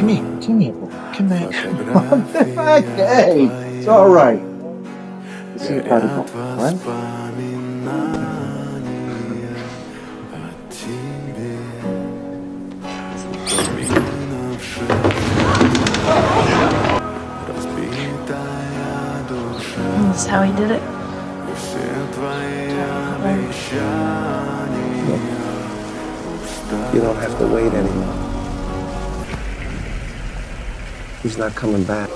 Тяни его. Okay, it's all right. This is a particle, right? This is how he did it. You don't have to wait anymore. He's not coming back.